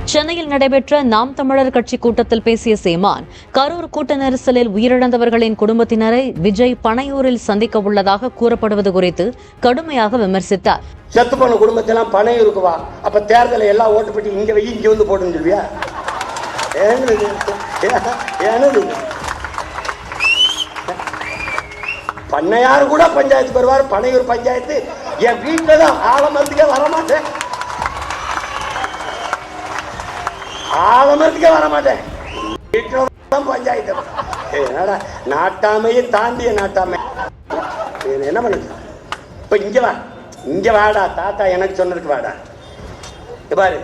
சென்னையில் நடைபெற்ற நாம் தமிழர் கட்சி கூட்டத்தில் பேசிய சீமான், கரூர் கூட்ட நெரிசலில் உயிரிழந்தவர்களின் குடும்பத்தினரை விஜய் பனையூரில் சந்திக்க உள்ளதாக கூறப்படுவது குறித்து கடுமையாக விமர்சித்தார். செத்து போன குடும்பத்தெல்லாம் பனையூருக்கு வா, அப்ப தேர்தலை எல்லாம் ஓட்டு பெட்டி இங்க வை, இங்க வந்து போட்டுன்னு சொல்வியா? பண்ணையார் கூட பஞ்சாயத்து பெறுவார், பனையூர் பஞ்சாயத்து என் வீட்டுல தான் ஆலமரத்துக்கே வரமாட்டேன், ஆலமரத்துக்கே வரமாட்டேன், வீட்டுல தான் பஞ்சாயத்து. நாட்டாமையை தாண்டிய நாட்டாமை என்ன பண்ணுது? இப்ப இங்க வா, இங்க வாடா, தாத்தா எனக்கு சொன்னதுக்கு வாடா பாரு.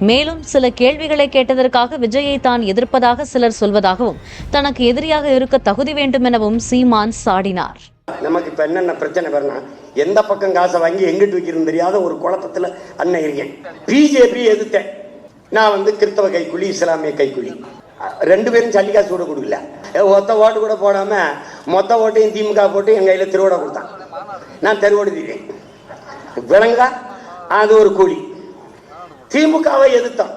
மேலும் சில கேள்விகளை கேட்டதற்காக விஜயை தான் எதிர்ப்பதாக சிலர் சொல்வதாகவும், தனக்கு எதிரியாக இருக்க தகுதி வேண்டும் எனவும் சீமான் சாடினார். நமக்கு இப்ப என்னென்ன பிரச்சனை வரணும், எந்த பக்கம் காசை வாங்கி எங்கிட்டு வைக்கிறது தெரியாத ஒரு குழப்பத்துல அண்ணன் இருக்கேன். பிஜேபி எதிர்த்தேன், நான் கிறிஸ்தவ கைக்கூலி, இஸ்லாமிய கைக்கூலி, ரெண்டு பேரும் சல்லிக்காசு கூட கொடுக்கல. ஒத்த ஓட்டு கூட போடாம மொத்த ஓட்டையும் திமுக போட்டு என் கையில திருவோட கொடுத்தான். நான் தெருவோடு தீரேன் விளங்குதா? அது ஒரு கூலி. திமுகவை எதிர்த்தான்.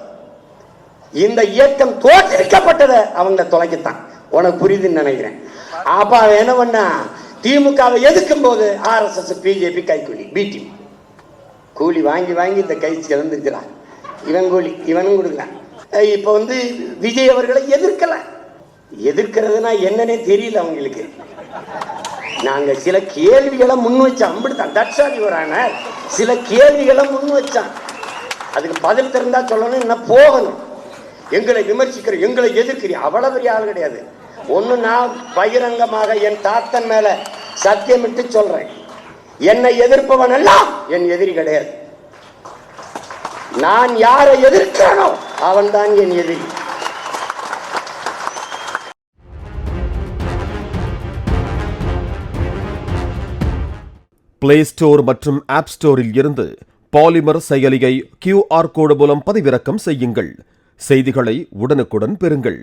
இந்த இயக்கம் தோற்கடிக்கப்பட்டதை அவங்க தொலைக்கத்தான். உனக்கு புரியுதுன்னு நினைக்கிறேன். அப்ப என்ன பண்ணா, திமுகவை எதிர்க்கும் போது RSS பிஜேபி கைக்கூலி, பிடி கூலி வாங்கி வாங்கி இந்த கை இழந்துக்கிறான். இவன் கூலி இவனும் கொடுக்கலாம். இப்ப விஜய் அவர்களை எதிர்க்கல. எதிர்க்கிறதுனா என்னன்னே தெரியல அவங்களுக்கு. நாங்க சில கேள்விகளை முன் வச்சோம், அப்படித்தான் தட்சாதிவரான சில கேள்விகளை முன் வச்சான். அதுக்கு பதில் தெரிந்தா சொல்லணும், என்ன போகணும். எங்களை விமர்சிக்கிற, எங்களை எதிர்க்கிற அவ்வளவு பெரிய ஆள் கிடையாது. ஒண்ணு, நான் பகிரங்கமாக என் தாத்தன் மேல சத்தியமிட்டு சொல்றேன், என்னை எதிர்ப்பவன் எல்லாம் என் எதிரி கிடையாது. நான் யாரை எதிர்க்கிறனோ அவன் தான் என் எதிரி. பிளே ஸ்டோர் மற்றும் ஆப் ஸ்டோரில் இருந்து பாலிமர் செயலியை QR கோடு மூலம் பதிவிறக்கம் செய்யுங்கள். செய்திகளை உடனுக்குடன் பெறுங்கள்.